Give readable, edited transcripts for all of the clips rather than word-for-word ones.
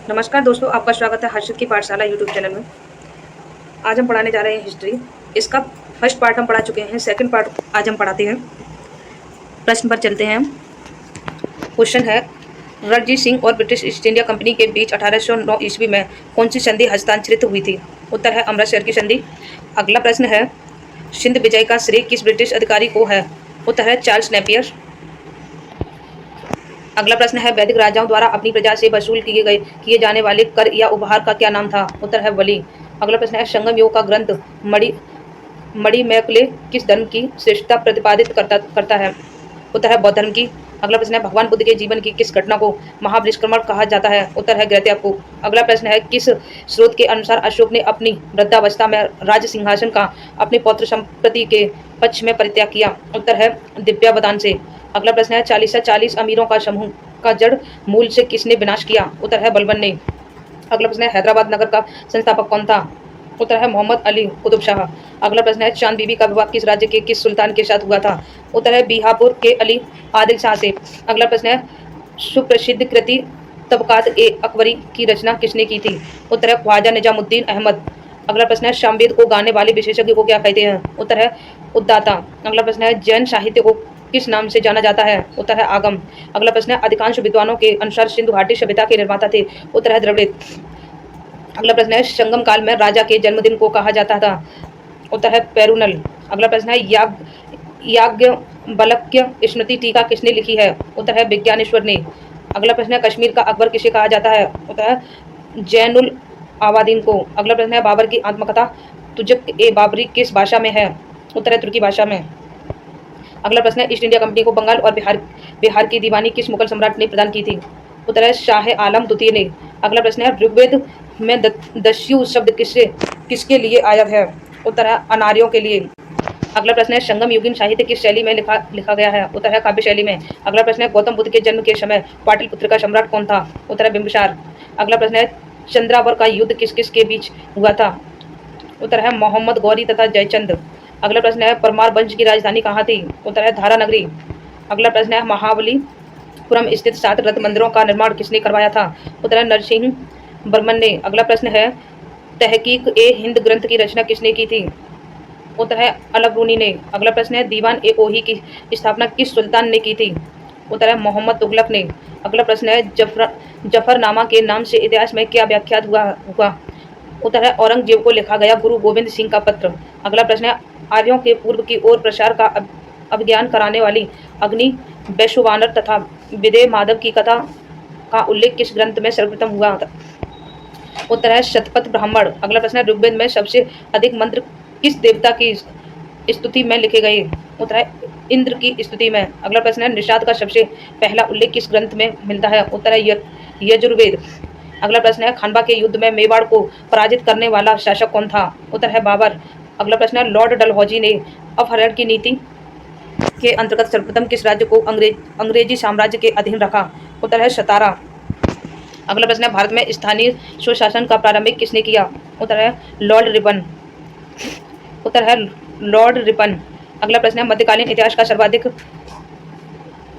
नमस्कार दोस्तों, आपका स्वागत है हर्षित की पाठशाला यूट्यूब चैनल में। आज हम पढ़ाने जा रहे हैं हिस्ट्री। इसका फर्स्ट पार्ट हम पढ़ा चुके हैं, सेकंड पार्ट आज हम पढ़ाते हैं। प्रश्न पर चलते हैं हम। क्वेश्चन है, रणजीत सिंह और ब्रिटिश ईस्ट इंडिया कंपनी के बीच 1809 ईस्वी में कौन सी संधि हस्ताक्षरित हुई थी? उत्तर है अमृतसर की संधि। अगला प्रश्न है, सिंध विजय का श्रेय किस ब्रिटिश अधिकारी को है? उत्तर है चार्ल्स नेपियर। अगला प्रश्न है, वैदिक राजाओं द्वारा अपनी प्रजा से वसूल किए जाने वाले कर या उपहार का क्या नाम था? उत्तर है बलि। अगला प्रश्न है, संगम योग का ग्रंथ मणिमेगले किस धर्म की श्रेष्ठता प्रतिपादित करता है? उत्तर है बौद्ध धर्म की। अगला प्रश्न है, भगवान बुद्ध के जीवन की किस घटना को महापरिष्क्रमण कहा जाता है? उत्तर है गृहत्याग। अगला प्रश्न है, किस स्रोत के अनुसार अशोक ने अपनी वृद्धावस्था में राज सिंहासन का अपने पौत्र संपत्ति के पक्ष में परित्याग किया? उत्तर है दिव्यावदान से। अगला प्रश्न है, 40 अमीरों का समूह का जड़ मूल से किसने विनाश किया? उत्तर है बलबन ने। अगला प्रश्न है, हैदराबाद नगर का संस्थापक कौन था? उत्तर है मोहम्मद अली कुतुब शाह। अगला प्रश्न है, चांद बीबी का विवाह किस राज्य के किस सुल्तान के साथ हुआ था? उत्तर है बीहापुर के अली आदिल शाह से। अगला प्रश्न है, सुप्रसिद्ध कृति तबकात ए अकबरी की रचना किसने की थी? उत्तर है ख्वाजा निजामुद्दीन अहमद। अगला प्रश्न है, सामवेद को गाने वाले विशेषज्ञ को क्या कहते हैं? उत्तर है उद्दाता। अगला प्रश्न है, जैन साहित्य को किस नाम से जाना जाता है? उत्तर है आगम। अगला प्रश्न है, अधिकांश विद्वानों के अनुसार सिंधु घाटी सभ्यता के निर्माता थे? उत्तर है द्रविड़। अगला प्रश्न है, संगम काल में राजा के जन्मदिन को कहा जाता था? उत्तर है पेरुनल। अगला प्रश्न है, याज्ञवल्क्य स्मृति टीका किसने लिखी है? उत्तर है विज्ञानेश्वर ने। अगला प्रश्न है, कश्मीर का अकबर किसे कहा जाता है? उत्तर है जैनुल आबादीन को। अगला प्रश्न है, बाबर की आत्मकथा तुजक ए बाबरी किस भाषा में है? उत्तर है तुर्की भाषा में। अगला प्रश्न है, ईस्ट इंडिया कंपनी को बंगाल और बिहार की दीवानी किस मुगल सम्राट ने प्रदान की थी? उत्तर है शाह आलम द्वितीय ने। अगला प्रश्न है, ऋग्वेद में दस्यु शब्द किसके लिए आया है? उत्तर है अनार्यों के लिए। अगला प्रश्न है, संगम युगीन साहित्य किस शैली में लिखा गया है? उत्तर है काव्य शैली में। अगला प्रश्न है, गौतम बुद्ध के जन्म के समय पाटलिपुत्र का सम्राट कौन था? उत्तर है बिंबिसार। अगला प्रश्न है, चंद्रावर का युद्ध किस किस के बीच हुआ था? उत्तर है मोहम्मद गौरी तथा जयचंद। अगला प्रश्न है, परमार वंश की राजधानी कहाँ थी? उत्तर है धारा नगरी। अगला प्रश्न है, महाबलीपुरम स्थित 7 रत्न मंदिरों का निर्माण किसने करवाया था? उत्तर है नरसिंह बर्मन ने। अगला प्रश्न है, तहकीक ए हिंद ग्रंथ की रचना किसने की थी? उत्तर है अलबरूनी ने। अगला प्रश्न है, दीवान ए ओही की स्थापना किस सुल्तान ने की थी? उत्तर है मोहम्मद तुगलक ने। अगला प्रश्न है, जफरनामा के नाम से इतिहास में क्या व्याख्यात हुआ? उत्तर है औरंगजेब को लिखा गया गुरु गोविंद सिंह का पत्र। अगला प्रश्न है, आर्यों के पूर्व की ओर प्रसार का अभिज्ञान कराने वाली अग्नि वैश्वानर तथा विदेह माधव की कथा का उल्लेख किस ग्रंथ में सर्वप्रथम हुआ था? उत्तर है शतपथ ब्राह्मण। अगला प्रश्न है, ऋग्वेद में सबसे अधिक मंत्र किस देवता की स्तुति में लिखे गए? उत्तर है इंद्र की स्तुति में। अगला प्रश्न है, निषाद का सबसे पहला उल्लेख किस ग्रंथ में मिलता है? उत्तर है यजुर्वेद। अगला प्रश्न है, खानवा के युद्ध में मेवाड़ को पराजित करने वाला शासक कौन था? उत्तर है बाबर। अगला प्रश्न है, लॉर्ड डलहौजी ने अपहरण की नीति के अंतर्गत सर्वप्रथम किस राज्य को अंग्रेजी साम्राज्य के अधीन रखा? उत्तर है सतारा। अगला प्रश्न है, भारत में स्थानीय स्वशासन का प्रारंभिक किसने किया? उत्तर है लॉर्ड रिपन। उत्तर है लॉर्ड रिपन। अगला प्रश्न है, मध्यकालीन इतिहास का सर्वाधिक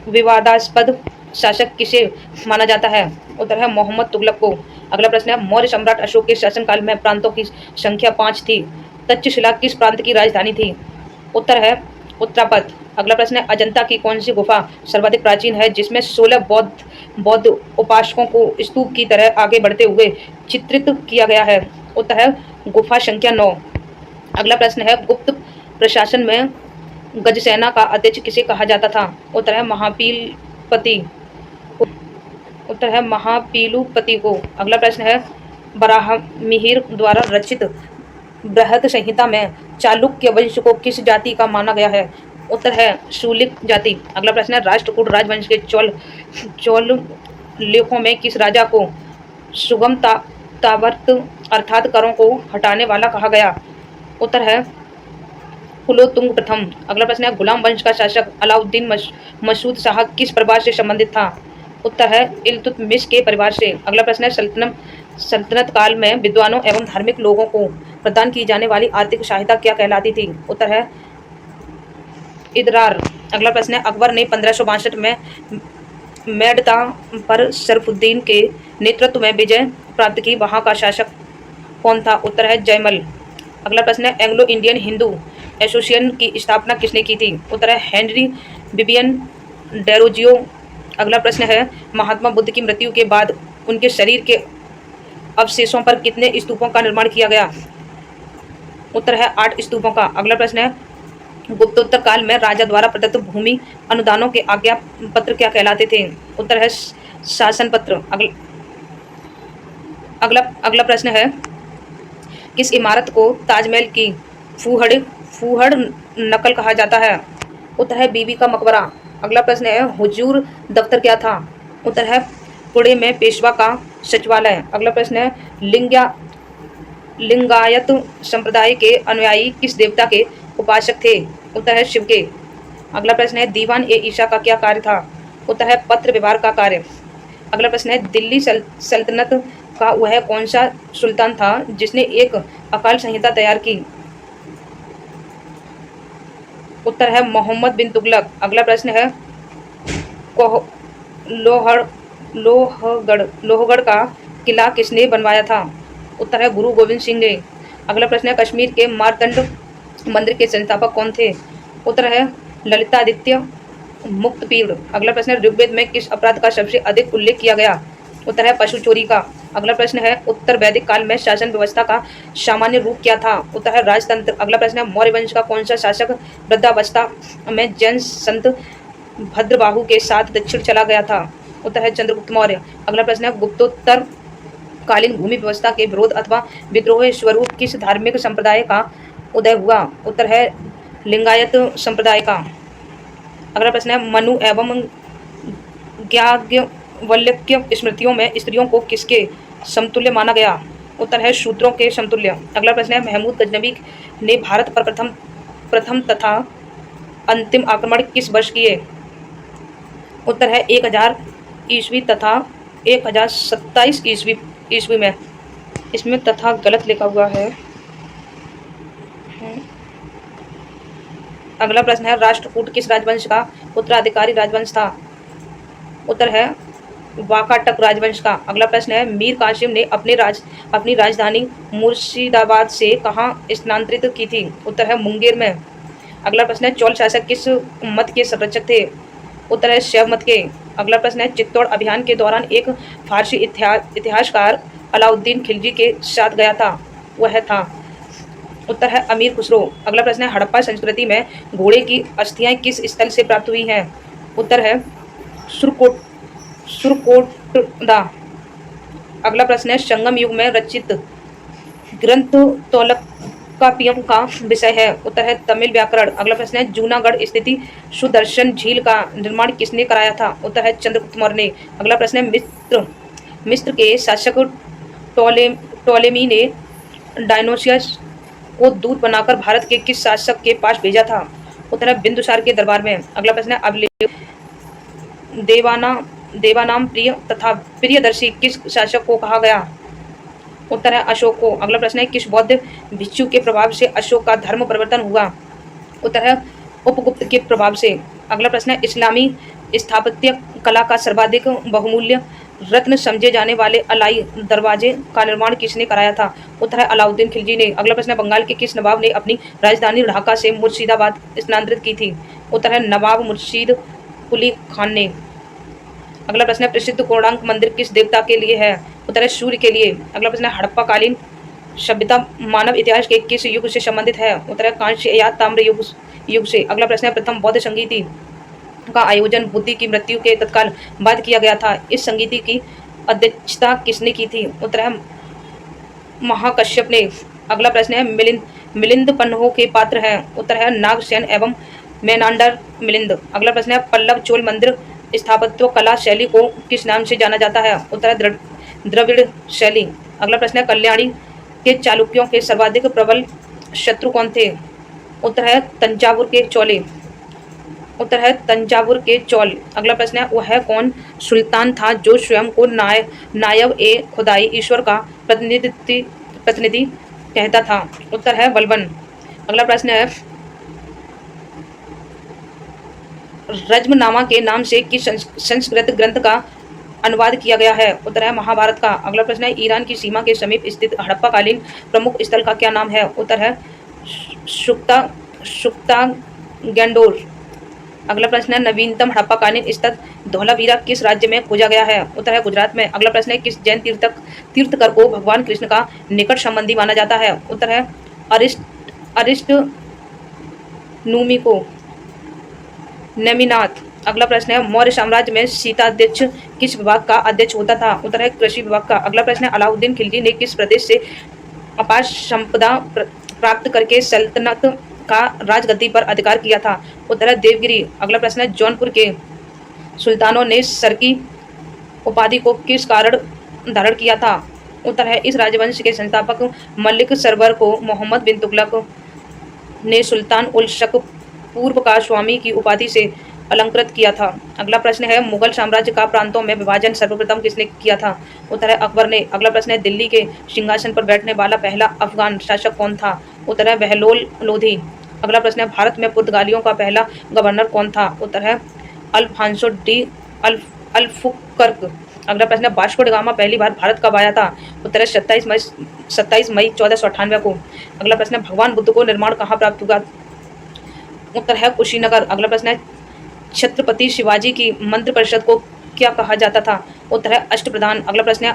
विवादास्पद शासक किसे माना जाता है? उत्तर है मोहम्मद तुगलक को। अगला प्रश्न है, मौर्य सम्राट अशोक के शासनकाल में प्रांतों की संख्या 5 थी। तक्षशिला किस प्रांत की राजधानी थी? उत्तर है उत्तरापथ। अगला प्रश्न है, अजंता की कौन सी गुफा सर्वाधिक प्राचीन है जिसमें 16 बौद्ध उपासकों को स्तूप की तरह आगे बढ़ते हुए चित्रित किया गया है? उत्तर है गुफा संख्या 9। अगला प्रश्न है, गुप्त प्रशासन में गजसेना का अध्यक्ष किसे कहा जाता था? उत्तर है महापीलपति। उत्तर है महापीलुपति को। अगला प्रश्न है, बराहमिहिर द्वारा रचित बृहद संहिता में चालुक्य वंश को किस जाति का माना गया है? उत्तर है शूलिक जाति। अगला प्रश्न है, राष्ट्रकूट राजवंश के चोल लेखों में किस राजा को सुगम तावर्त अर्थात करों को हटाने वाला कहा गया? उत्तर है कुलोत्तुंग प्रथम। अगला प्रश्न है, गुलाम वंश का शासक अलाउद्दीन मसूद शाह किस परिवार से संबंधित था? उत्तर है इल्तुतमिश के परिवार से। अगला प्रश्न है, सल्तनत काल में विद्वानों एवं धार्मिक लोगों को प्रदान की जाने वाली आर्थिक सहायता क्या कहलाती थी? उत्तर है इदरार। अगला प्रश्न है, अकबर ने 1562 में मेड़ता पर शरफुद्दीन के नेतृत्व में विजय प्राप्त की, वहां का शासक कौन था? उत्तर है जयमल। अगला प्रश्न है एंग्लो इंडियन हिंदू एसोसिएशन की स्थापना किसने की थी? उत्तर है हेनरी विवियन डेरोजियो। अगला प्रश्न है महात्मा बुद्ध की मृत्यु के बाद उनके शरीर के अवशेषों पर कितने स्तूपों का निर्माण किया गया? उत्तर है 8 स्तूपों का। अगला प्रश्न है गुप्तोत्तर काल में राजा द्वारा प्रदत्त भूमि अनुदानों के आज्ञा पत्र क्या कहलाते थे? उत्तर है शासन पत्र। अगला अगला प्रश्न है किस इमारत को ताजमहल की फूहड़ फूहड़ नकल कहा जाता है? उत्तर है बीबी का मकबरा। अगला प्रश्न है हुजूर दफ्तर क्या था? उत्तर है पुणे में पेशवा का सचिवालय। अगला प्रश्न है लिंगायत संप्रदाय के अनुयायी किस देवता के उपासक थे? उत्तर है शिव के। अगला प्रश्न है दीवान ए ईशा का क्या कार्य था? उत्तर है पत्र व्यवहार का कार्य। अगला प्रश्न है दिल्ली सल्तनत का वह कौन सा सुल्तान था जिसने एक अकाल संहिता तैयार की? उत्तर है मोहम्मद बिन तुगलक। अगला प्रश्न है लोहड़ लोहगढ़ का किला किसने बनवाया था? उत्तर है गुरु गोविंद सिंह ने। अगला प्रश्न है कश्मीर के मारतंड मंदिर के संस्थापक कौन थे? उत्तर है ललितादित्य मुक्तपीड़। अगला प्रश्न है ऋग्वेद में किस अपराध का सबसे अधिक उल्लेख किया गया? उत्तर है पशु चोरी का। अगला प्रश्न है उत्तर वैदिक काल में शासन व्यवस्था का सामान्य रूप क्या था? उत्तर है राजतंत्र। अगला प्रश्न है मौर्य वंश का कौन सा शासक वृद्धावस्था में जैन संत भद्रबाहु के साथ दक्षिण चला गया था? उत्तर है चंद्रगुप्त मौर्य। अगला प्रश्न है गुप्तोत्तर कालीन भूमि व्यवस्था के विरोध अथवा विद्रोह स्वरूप किस धार्मिक संप्रदाय का उदय हुआ? उत्तर है लिंगायत संप्रदाय का। अगला प्रश्न है मनु एवं याज्ञवल्क्य स्मृतियों में स्त्रियों को किसके समतुल्य माना गया? उत्तर है शूद्रों के समतुल्य। अगला प्रश्न है महमूद गजनवी ने भारत पर प्रथम तथा अंतिम आक्रमण किस वर्ष किए? उत्तर है 1000 ईस्वी तथा 1027 ईस्वी में। इसमें तथा गलत लिखा हुआ है। अगला प्रश्न है राष्ट्रकूट किस राजवंश का उत्तराधिकारी राजवंश था? उत्तर है वाकाटक राजवंश का। अगला प्रश्न है मीर कासिम ने अपनी राजधानी मुर्शिदाबाद से कहाँ स्थानांतरित की थी? उत्तर है मुंगेर में। अगला प्रश्न है चोल शासक किस मत के संरक्षक थे? उत्तर है शैव मत के। अगला प्रश्न है चित्तौड़ अभियान के दौरान एक फारसी इतिहासकार अलाउद्दीन खिलजी के साथ गया था, वह था? उत्तर है अमीर खुसरो। अगला प्रश्न है हड़प्पा संस्कृति में घोड़े की अस्थियां किस स्थल से प्राप्त हुई हैं? उत्तर है सुरकोटदा। अगला प्रश्न है संगम युग में रचित ग्रंथ तोलकाप्पियम का विषय है? उत्तर है तमिल व्याकरण। अगला प्रश्न है जूनागढ़ स्थित सुदर्शन झील का निर्माण किसने कराया था? उत्तर है चंद्रगुप्त मौर्य ने। अगला प्रश्न है मिस्र के शासक टोलेमी ने डायनोसियस को दूत बनाकर भारत के किस शासक के पास भेजा था? उत्तर है बिंदुसार के दरबार में। अगला प्रश्न है अभिलेख देवानाम प्रिय तथा प्रियदर्शी किस शासक को कहा गया? उत्तर है अशोक को। अगला प्रश्न है किस बौद्ध भिक्षु के प्रभाव से अशोक का धर्म परिवर्तन हुआ? उत्तर है उपगुप्त के प्रभाव से। अगला प्रश्न है इस्लामी स्थापत्य कला का सर्वाधिक बहुमूल्य रत्न समझे जाने वाले अलाई दरवाजे का निर्माण किसने कराया था? उत्तर है अलाउद्दीन खिलजी ने। अगला प्रश्न है बंगाल के किस नवाब ने अपनी राजधानी ढाका से मुर्शिदाबाद स्थानांतरित की थी? उत्तर है नवाब मुर्शीद कुली खान ने। अगला प्रश्न है प्रसिद्ध कोणार्क मंदिर किस देवता के लिए है? उत्तर है सूर्य के लिए। अगला प्रश्न है हड़प्पा कालीन सभ्यता मानव इतिहास के किस युग से संबंधित है? उत्तर है कांस्य या ताम्र युग से। अगला प्रश्न है प्रथम बौद्ध संगीति का आयोजन बुद्ध की मृत्यु के तत्काल बाद किया गया था। इस संगीति की अध्यक्षता किसने की थी? उत्तर है महाकश्यप ने। अगला प्रश्न है मिलिंद पन्नहों के पात्र हैं? उत्तर है नागसेन एवं मेनांडर मिलिंद। अगला प्रश्न है पल्लव चोल मंदिर स्थापत्य कला शैली को किस नाम से जाना जाता है? उत्तर है द्रविड़ शैली। अगला प्रश्न है कल्याणी के चालुक्यों के सर्वाधिक प्रबल शत्रु कौन थे? उत्तर है तंजावुर के चोले। उत्तर है तंजावुर के चोल। अगला प्रश्न है वह कौन सुल्तान था जो स्वयं को नायब ए खुदाई ईश्वर का प्रतिनिधि कहता था? उत्तर है बलबन। अगला प्रश्न है रज्मनामा के नाम से किस संस्कृत ग्रंथ का अनुवाद किया गया है? उत्तर है महाभारत का। अगला प्रश्न है ईरान की सीमा के समीप स्थित हड़प्पा कालीन प्रमुख स्थल का क्या नाम है? उत्तर है शुक्ता शुक्ता गैंडोर। अगला प्रश्न है नवीनतम हड़प्पा कालीन स्थल धौलावीरा किस राज्य में खोजा गया है? उत्तर है गुजरात में। अगला प्रश्न है किस जैन तीर्थकर को भगवान कृष्ण का निकट संबंधी माना जाता है? उत्तर है अरिस्ट अरिस्ट नूमी को नेमिनाथ। अगला प्रश्न है मौर्य साम्राज्य में सीताध्यक्ष किस विभाग का अध्यक्ष होता था? उत्तर है कृषि विभाग का। अगला प्रश्न है अलाउद्दीन खिलजी ने किस प्रदेश से अपार संपदा प्राप्त करके सल्तनत का राजगद्दी पर अधिकार किया था? उत्तर है देवगिरी। अगला प्रश्न है जौनपुर के सुल्तानों ने सर की उपाधि को किस कारण धारण किया था? उत्तर है इस राजवंश के संस्थापक मलिक सरवर को मोहम्मद बिन तुगलक ने सुल्तान उल शक पूर्व का स्वामी की उपाधि से अलंकृत किया था। अगला प्रश्न है मुगल साम्राज्य का प्रांतों में विभाजन सर्वप्रथम किसने किया था? उत्तर है अकबर ने। अगला प्रश्न है दिल्ली के सिंहासन पर बैठने वाला पहला अफगान शासक कौन था? उत्तर है बहलोल लोधी। अगला प्रश्न है भारत में पुर्तगालियों का पहला गवर्नर कौन था? उत्तर है अल्फांसो डी अल्फुकर्क। अगला प्रश्न है वास्को ड गामा पहली बार भारत कब आया था? उत्तर है 27 मई 1498 को। अगला प्रश्न है भगवान बुद्ध को निर्माण कहाँ प्राप्त हुआ? उत्तर है कुशीनगर। अगला प्रश्न है छत्रपति शिवाजी की मंत्रिपरिषद को क्या कहा जाता था? उत्तर है अष्टप्रधान। अगला प्रश्न है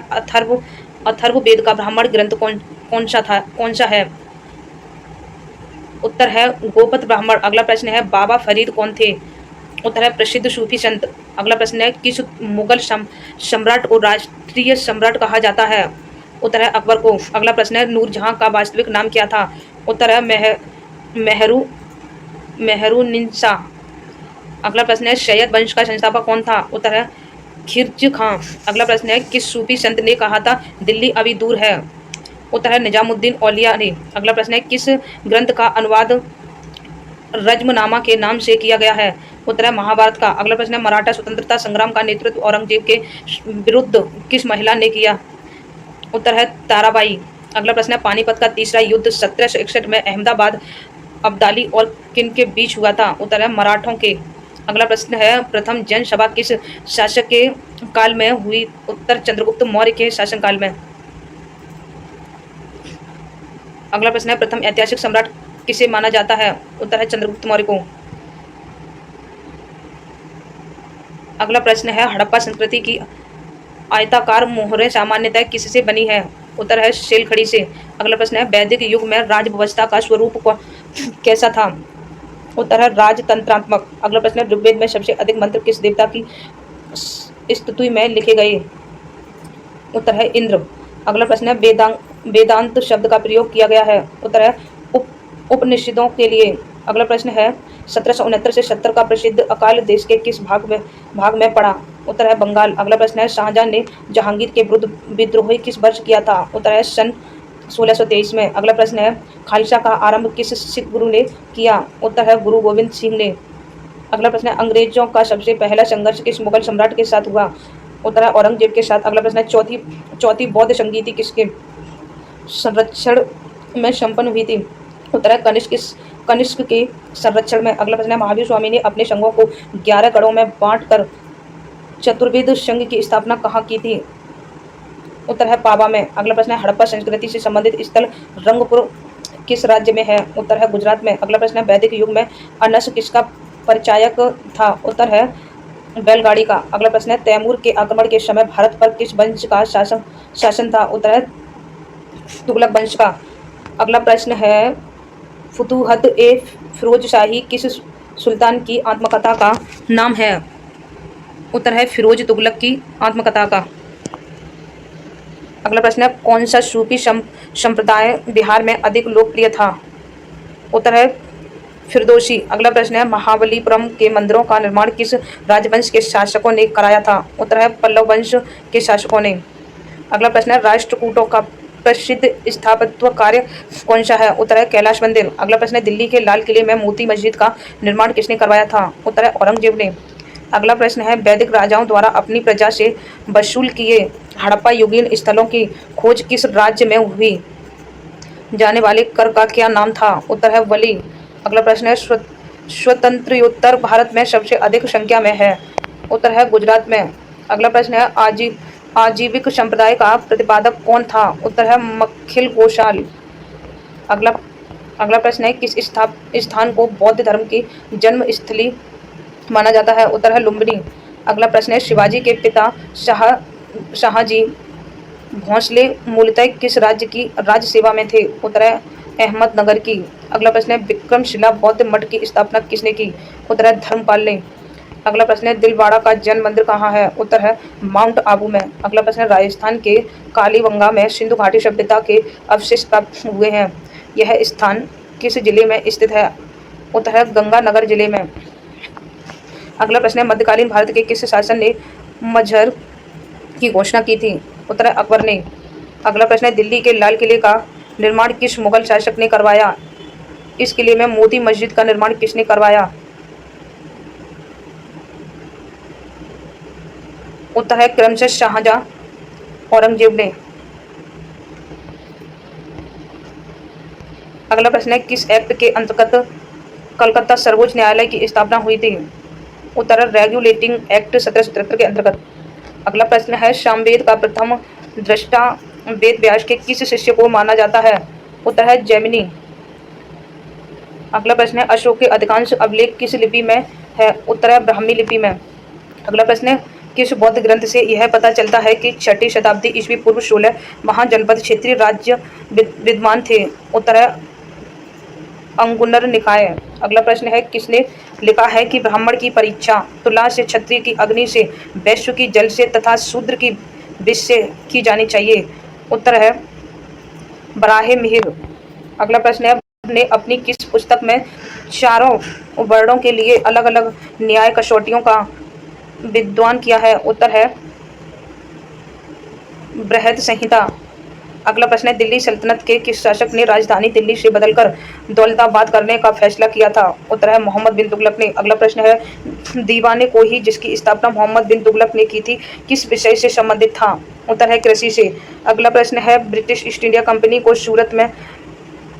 अथर्ववेद का ब्राह्मण ग्रंथ कौन सा है? उत्तर है गोपत ब्राह्मण। अगला प्रश्न है बाबा फरीद कौन थे? उत्तर है प्रसिद्ध सूफी संत। अगला प्रश्न है किस मुगल सम्राट को राष्ट्रीय सम्राट कहा जाता है? उत्तर है अकबर को। अगला प्रश्न है नूरजहां का वास्तविक नाम क्या था? उत्तर है मेहरुनिसा। अगला प्रश्न है सैयद वंश का संस्थापक कौन था? उत्तर है खिरज खां। अगला प्रश्न है किस सूफी संत ने कहा था दिल्ली अभी दूर है? उत्तर है निजामुद्दीन औलिया ने। अगला प्रश्न है किस ग्रंथ का अनुवाद रज्मनामा के नाम से किया गया है? उत्तर है महाभारत का। अगला प्रश्न है मराठा स्वतंत्रता संग्राम का नेतृत्व औरंगजेब के विरुद्ध किस महिला ने किया? उत्तर है ताराबाई। अगला प्रश्न है पानीपत का तीसरा युद्ध 1761 में अहमदाबाद अब्दाली और किन के बीच हुआ था? उत्तर है मराठों के। अगला प्रश्न है प्रथम जैन सभा किस शासक के काल में हुई? उत्तर चंद्रगुप्त मौर्य के शासनकाल में। अगला प्रश्न है प्रथम ऐतिहासिक सम्राट किसे माना जाता है? उत्तर है चंद्रगुप्त मौर्य को। अगला प्रश्न है हड़प्पा संस्कृति की आयताकार मोहरें सामान्यतः किससे बनी है? उत्तर है शेलखड़ी से। अगला प्रश्न है वैदिक युग में राज व्यवस्था का स्वरूप कैसा था? उत्तर है राजतंत्रात्मक। अगला प्रश्न है ऋग्वेद में सबसे अधिक मंत्र किस देवता की स्तुति में लिखे गए? उत्तर है इंद्र। अगला प्रश्न है वेदांत शब्द का प्रयोग किया गया है? उत्तर है उपनिषदों के लिए। अगला प्रश्न है 1769 से 70 का प्रसिद्ध अकाल देश के किस भाग में पड़ा? उत्तर है बंगाल। अगला प्रश्न है शाहजहां ने जहांगीर के विरुद्ध विद्रोह किस वर्ष किया था? उत्तर है सन 1623 में। अगला प्रश्न है खालसा का आरंभ किस सिख गुरु ने किया? उत्तर है गुरु गोविंद सिंह ने। अगला प्रश्न है अंग्रेजों का सबसे पहला संघर्ष किस मुगल सम्राट के साथ हुआ? उत्तर है औरंगजेब के साथ। अगला प्रश्न है चौथी बौद्ध संगीति किसके संरक्षण में संपन्न हुई थी? उत्तर है कनिष्क के संरक्षण में। अगला प्रश्न है महावीर स्वामी ने अपने संघों को 11 गढ़ों में बांटकर चतुर्वेद संघ की स्थापना कहाँ की थी? उत्तर है पाबा में। अगला प्रश्न है हड़प्पा संस्कृति से संबंधित स्थल रंगपुर किस राज्य में है? उत्तर है गुजरात में। अगला प्रश्न है वैदिक युग में अनस किसका परिचायक था? उत्तर है बैलगाड़ी का। अगला प्रश्न है तैमूर के आक्रमण के समय भारत पर किस वंश का शासन था? उत्तर है तुगलक वंश का। अगला प्रश्न है फुतूहत ए फिरोज शाही किस सुल्तान की आत्मकथा का नाम है? उत्तर है फिरोज तुगलक की आत्मकथा का। अगला प्रश्न है कौन सा सूफी संप्रदाय बिहार में अधिक लोकप्रिय था? उत्तर है फिरदौसी। अगला प्रश्न है महाबलीपुरम के मंदिरों का निर्माण किस राजवंश के शासकों ने कराया था? उत्तर है पल्लव वंश के शासकों ने। अगला प्रश्न है राष्ट्रकूटों का प्रसिद्ध स्थापत्य कार्य कौन सा है? उत्तर है कैलाश मंदिर। अगला प्रश्न है दिल्ली के लाल किले में मोती मस्जिद का निर्माण किसने करवाया था? उत्तर है औरंगजेब ने। अगला प्रश्न है वैदिक राजाओं द्वारा अपनी प्रजा से वसूल किए हड़प्पा युगीन स्थलों की खोज किस राज्य में हुई जाने वाले कर का क्या नाम था? उत्तर है वली। अगला प्रश्न है स्वतंत्रोत्तर भारत में सबसे अधिक संख्या में है? उत्तर है गुजरात में। अगला प्रश्न है आजीविक संप्रदाय का प्रतिपादक कौन था? उत्तर है मक्खिल गोशाल। अगला अगला प्रश्न है किस स्थान को बौद्ध धर्म की जन्म स्थली माना जाता है? उत्तर है लुम्बिनी। अगला प्रश्न है शिवाजी के पिता शाहजी भोंसले मूलतः किस राज्य की राज्य सेवा में थे? उत्तर है अहमदनगर की। अगला प्रश्न है विक्रमशिला बौद्ध मठ की स्थापना किसने की? उत्तर है धर्मपाल ने। अगला प्रश्न है दिलवाड़ा का जैन मंदिर कहाँ है? उत्तर है माउंट आबू में। अगला प्रश्न है राजस्थान के कालीबंगा में सिंधु घाटी सभ्यता के अवशेष प्राप्त हुए हैं। यह स्थान किस जिले में स्थित है? उत्तर है गंगानगर जिले में। अगला प्रश्न है मध्यकालीन भारत के किस शासक ने मजहर की घोषणा की थी? उत्तर है अकबर ने। अगला प्रश्न है दिल्ली के लाल किले का निर्माण किस मुगल शासक ने करवाया? इस किले में मोती मस्जिद का निर्माण किसने करवाया? उत्तर है क्रमशः शाहजहां औरंगजेब ने। अगला प्रश्न है किस एक्ट के अंतर्गत कलकत्ता सर्वोच्च न्यायालय की स्थापना हुई थी? उत्तर है रेगुलेटिंग एक्ट 1777 के अंतर्गत। अगला प्रश्न है सामवेद का प्रथम दृष्टा वेद व्यास के किस शिष्य को माना जाता है? उत्तर है जैमिनी। अगला प्रश्न है अशोक के अधिकांश अभिलेख किस लिपि में है? उत्तर है ब्राह्मी लिपि में। अगला प्रश्न है किस बौद्ध ग्रंथ से यह पता चलता है कि 6ठी शताब्दी ईस्वी पूर्व 16 महाजनपद क्षेत्रीय राज्य विद्यमान थे? उत्तर है अंगुनर निकाय। अगला प्रश्न है किसने लिखा है कि ब्राह्मण की परीक्षा तुला से, क्षत्रिय की अग्नि से, वैश्य की जल से तथा शूद्र की विष से की जानी चाहिए? उत्तर है बराहे मिहिर। अगला प्रश्न है ने अपनी किस पुस्तक में चारों वर्णों के लिए अलग अलग न्याय कसौटियों का विद्वान किया है? उत्तर है बृहद संहिता। अगला प्रश्न है दिल्ली सल्तनत के किस शासक ने राजधानी दिल्ली से बदलकर दौलताबाद करने का फैसला किया था? उत्तर है मोहम्मद बिन तुगलक ने। अगला प्रश्न है दीवाने कोही जिसकी स्थापना मोहम्मद बिन तुगलक ने की थी किस विषय से संबंधित था? उत्तर है कृषि से। अगला प्रश्न है ब्रिटिश ईस्ट इंडिया कंपनी को सूरत में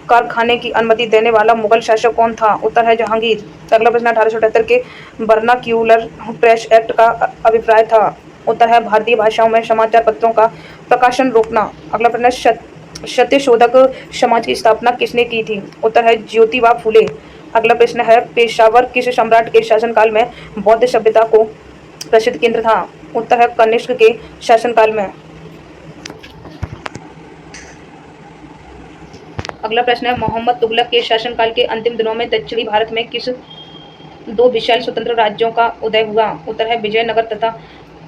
कारखाने की अनुमति देने वाला मुगल शासक कौन था? उत्तर है जहांगीर। अगला प्रश्न 1878 के वर्नाक्यूलर प्रेस एक्ट का अभिप्राय था? उत्तर है भारतीय भाषाओं में समाचार पत्रों का प्रकाशन रोकना। अगला प्रश्न सत्यशोधक समाज की स्थापना किसने की थी? उत्तर है ज्योतिबा फूले। अगला प्रश्न है पेशावर किस सम्राट के शासनकाल में बौद्ध सभ्यता को प्रसिद्ध केंद्र था? उत्तर है कनिष्क के शासनकाल में। अगला प्रश्न है मोहम्मद तुगलक के शासनकाल के अंतिम दिनों में दक्षिणी भारत में किस दो विशाल स्वतंत्र राज्यों का उदय हुआ? उत्तर है विजयनगर तथा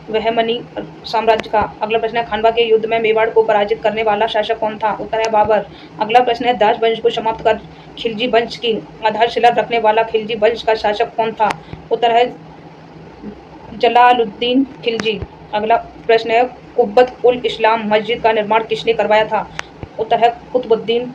वहमनी साम्राज्य का। अगला प्रश्न है खानवा के युद्ध में मेवाड़ को पराजित करने वाला शासक कौन था? उत्तर है बाबर। अगला प्रश्न है दास वंश को समाप्त कर खिलजी वंश की आधारशिला रखने वाला खिलजी वंश का शासक कौन था? उत्तर है जलालुद्दीन खिलजी। अगला प्रश्न है कुब्बत उल इस्लाम मस्जिद का निर्माण किसने करवाया था? उत्तर है कुतुबुद्दीन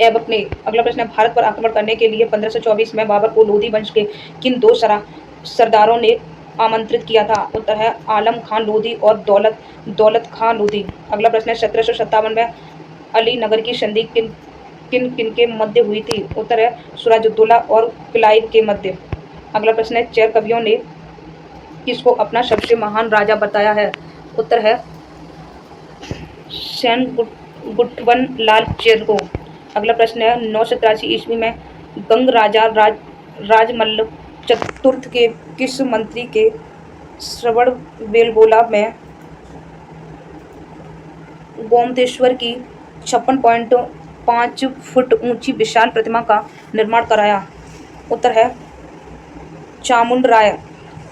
ऐबक ने। अगला प्रश्न है भारत पर आक्रमण करने के लिए 1524 में बाबर को लोधी वंश के किन दो सरदारों ने आमंत्रित किया था? उत्तर है आलम खान लोधी और दौलत खान लोधी। अगला प्रश्न है 1757 में अली नगर की संधि किन किन किन के मध्य हुई थी? उत्तर है सिराजुद्दौला और क्लाइव के मध्य। अगला प्रश्न है चेर कवियों ने किसको अपना सबसे महान राजा बताया है? उत्तर है सेन गुटवन लाल चेर को। अगला प्रश्न है 983 ईस्वी में गंग राजा राजमल्ल चतुर्थ के किस मंत्री के श्रवण बेलगोला में गोमतेश्वर की 56.5 फुट ऊंची विशाल प्रतिमा का निर्माण कराया? उत्तर है चामुंड राय।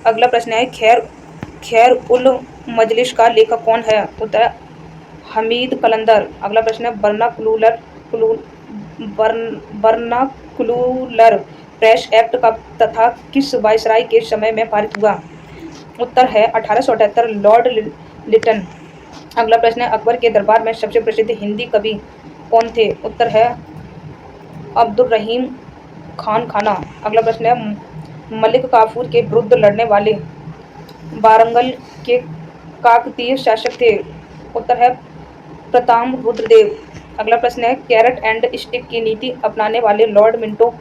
अगला प्रश्न है खैर उल मजलिस का लेखक कौन है? उत्तर है हमीद कलंदर। अगला प्रश्न है बर्नाकुलर प्रेस एक्ट का तथा किस वायसराय के समय में पारित हुआ? उत्तर है 1878 लॉर्ड लिटन। अगला प्रश्न है अकबर के दरबार में सबसे प्रसिद्ध हिंदी कवि कौन थे? उत्तर है अब्दुल रहीम खान खाना। अगला प्रश्न है मलिक काफूर के विरुद्ध लड़ने वाले वारंगल के काकतीय शासक थे? उत्तर है प्रताप रुद्रदेव। अगला प्रश्न है कैरेट एंड स्टिक की नीति अपनाने वाले लॉर्ड मिंटो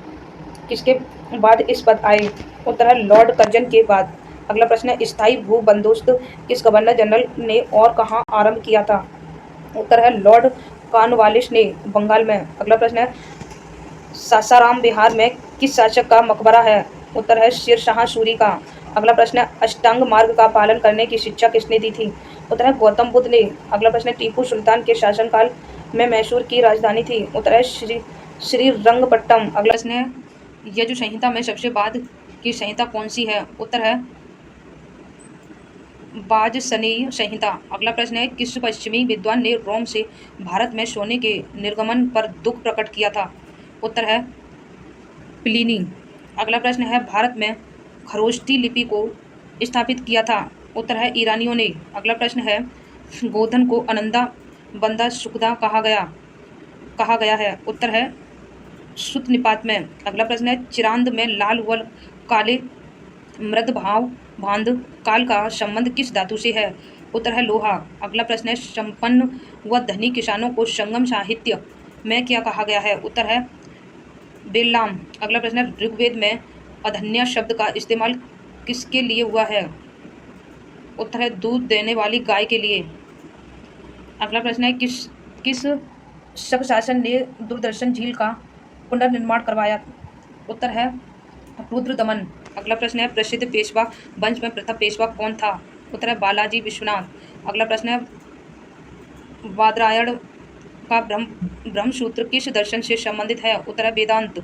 किसके बाद इस पद आए? उत्तर है लॉर्ड कर्जन के बाद। अगला प्रश्न है स्थायी भू बंदोबस्त किस गवर्नर जनरल ने और कहाँ आरंभ किया था? उत्तर है लॉर्ड कॉर्नवालिस ने बंगाल में। अगला प्रश्न है सासाराम बिहार में किस शासक का मकबरा है? उत्तर है शेर शाह सूरी का। अगला प्रश्न है अष्टांग मार्ग का पालन करने की शिक्षा किसने दी थी? उत्तर है गौतम बुद्ध ने। अगला प्रश्न है टीपू सुल्तान के शासनकाल में मैसूर की राजधानी थी? उत्तर है श्रीरंगपट्टम। अगला प्रश्न है यजु संहिता में सबसे बाद की संहिता कौन सी है? उत्तर है वाजसनेयी संहिता। अगला प्रश्न है किस पश्चिमी विद्वान ने रोम से भारत में सोने के निर्गमन पर दुख प्रकट किया था? उत्तर है प्लिनी। अगला प्रश्न है भारत में खरोष्ठी लिपि को स्थापित किया था? उत्तर है ईरानियों ने। अगला प्रश्न है गोधन को अनंदा बंदा सुखदा कहा गया है? उत्तर है सुत निपात में। अगला प्रश्न है चिरांद में लाल व काले मृद भाव भांद काल का संबंध किस धातु से है? उत्तर है लोहा। अगला प्रश्न है संपन्न व धनी किसानों को संगम साहित्य में क्या कहा गया है? उत्तर है बेल्लाम। अगला प्रश्न है ऋग्वेद में अधन्या शब्द का इस्तेमाल किसके लिए हुआ है? उत्तर है दूध देने वाली गाय के लिए। अगला प्रश्न है किस शक शासन ने दूरदर्शन झील का पुनर्निर्माण करवाया? उत्तर है रुद्रदमन। अगला प्रश्न है प्रसिद्ध पेशवा वंश में प्रथम पेशवा कौन था? उत्तर है बालाजी विश्वनाथ। अगला प्रश्न है बादरायण का ब्रह्मसूत्र किस दर्शन से संबंधित है? उत्तर है वेदांत।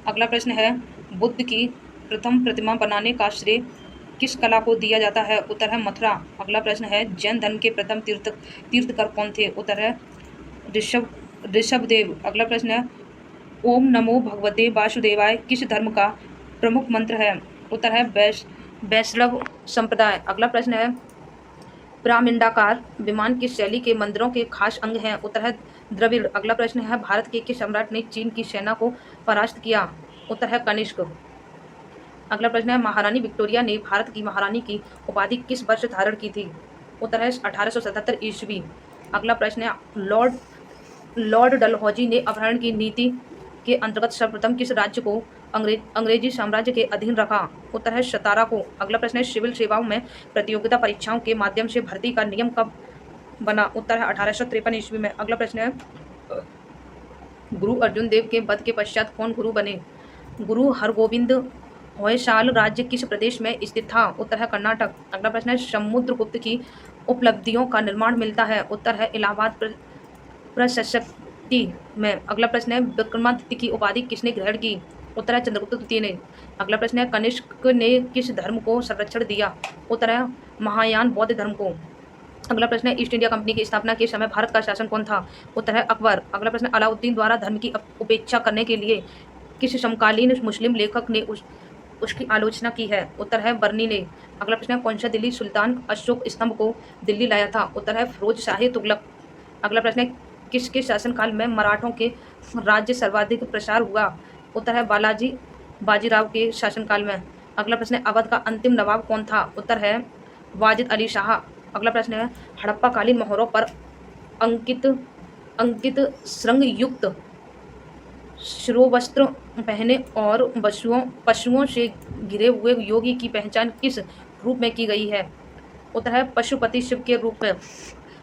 अगला प्रश्न है बुद्ध की प्रथम प्रतिमा बनाने का श्रेय किस कला को दिया जाता है? उत्तर है मथुरा। अगला प्रश्न है जैन धर्म के प्रथम तीर्थकर कौन थे? उत्तर है ऋषभदेव। अगला प्रश्न है ओम नमो भगवते वासुदेवाय किस धर्म का प्रमुख मंत्र है? उत्तर है वैष्णव संप्रदाय। अगला प्रश्न है पिरामिडाकार विमान किस शैली के मंदिरों के खास अंग हैं? उत्तर है द्रविड़। अगला प्रश्न है भारत के किस सम्राट ने चीन की सेना को परास्त किया? उत्तर है कनिष्क। अगला प्रश्न है महारानी विक्टोरिया ने भारत की महारानी की उपाधि किस वर्ष धारण की थी? उत्तर है 1877 ईस्वी। अगला प्रश्न है लॉर्ड डलहौजी ने अपहरण की नीति के अंतर्गत सर्वप्रथम किस राज्य को अंग्रेजी साम्राज्य के अधीन रखा? उत्तर है सतारा को। अगला प्रश्न है सिविल सेवाओं में प्रतियोगिता परीक्षाओं के माध्यम से भर्ती का नियम कब बना? उत्तर है 1853 ईस्वी में। अगला प्रश्न है गुरु अर्जुन देव के वध के पश्चात कौन गुरु बने? गुरु हरगोविंद होयसाल राज्य किस प्रदेश में स्थित था? उत्तर है कर्नाटक। अगला प्रश्न है समुद्रगुप्त की उपलब्धियों का निर्माण मिलता है? उत्तर है इलाहाबाद प्रशस्ति में। अगला प्रश्न है विक्रमादित्य की उपाधि किसने ग्रहण की? उत्तर है चंद्रगुप्त द्वितीय ने। अगला प्रश्न है कनिष्क ने किस धर्म को संरक्षण दिया? उत्तर है महायान बौद्ध धर्म को। अगला प्रश्न है ईस्ट इंडिया कंपनी की स्थापना के समय भारत का शासन कौन था? उत्तर है अकबर। अगला प्रश्न अलाउद्दीन द्वारा धर्म की उपेक्षा करने के लिए किस समकालीन मुस्लिम लेखक ने उसकी आलोचना की है? उत्तर है बर्नी ने। अगला प्रश्न है कौन सा दिल्ली सुल्तान अशोक स्तंभ को दिल्ली लाया था? उत्तर है फिरोज शाही तुगलक। अगला प्रश्न है किसके शासनकाल में मराठों के राज्य सर्वाधिक प्रसार हुआ? उत्तर है बाजीराव के शासनकाल में। अगला प्रश्न है अवध का अंतिम नवाब कौन था? उत्तर है वाजिद अली शाह। अगला प्रश्न है हड़प्पा कालीन मोहरों पर अंकित श्रृंग युक्त शिरोवस्त्र पहने और पशुओं से घिरे हुए योगी की पहचान किस रूप में की गई है? उत्तर है पशुपति शिव के रूप में।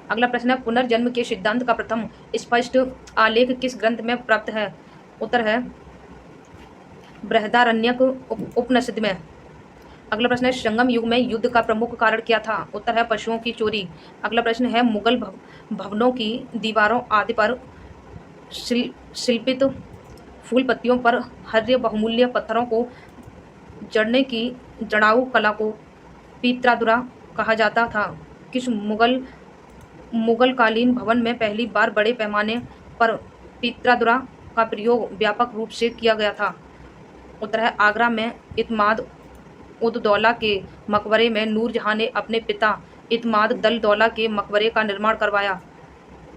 अगला प्रश्न है पुनर्जन्म के सिद्धांत का प्रथम स्पष्ट आलेख किस ग्रंथ में प्राप्त है? उत्तर है बृहदारण्यक उपनिषद में। अगला प्रश्न है संगम युग में युद्ध का प्रमुख कारण क्या था? उत्तर है पशुओं की चोरी। अगला प्रश्न है मुगल भवनों की दीवारों आदि पर शिल्पित फूल पत्तियों पर हर्य बहुमूल्य पत्थरों को जड़ने की जड़ाऊ कला को पीत्रादुरा कहा जाता था? किस मुगलकालीन भवन में पहली बार बड़े पैमाने पर पीत्रादुरा का प्रयोग व्यापक रूप से किया गया था? उत्तर है आगरा में इत्माद उद दौला के मकबरे में नूरजहां ने अपने पिता इत्माद दल दौला के मकबरे का निर्माण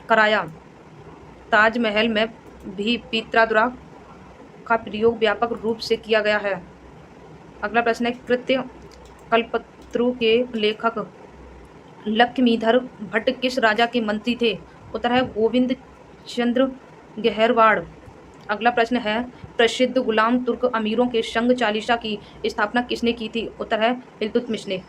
कराया। ताजमहल में भी पीत्रादुरा का प्रयोग व्यापक रूप से किया गया है। अगला प्रश्न है कृत्य कल्पत्रु के लेखक लक्ष्मीधर भट्ट किस राजा के मंत्री थे? उत्तर है गोविंद चंद्र गहरवाड़। अगला प्रश्न है, प्रसिद्ध गुलाम तुर्क अमीरों के संघ चालीसा की स्थापना किसने की थी? उत्तर है इल्तुतमिश ने।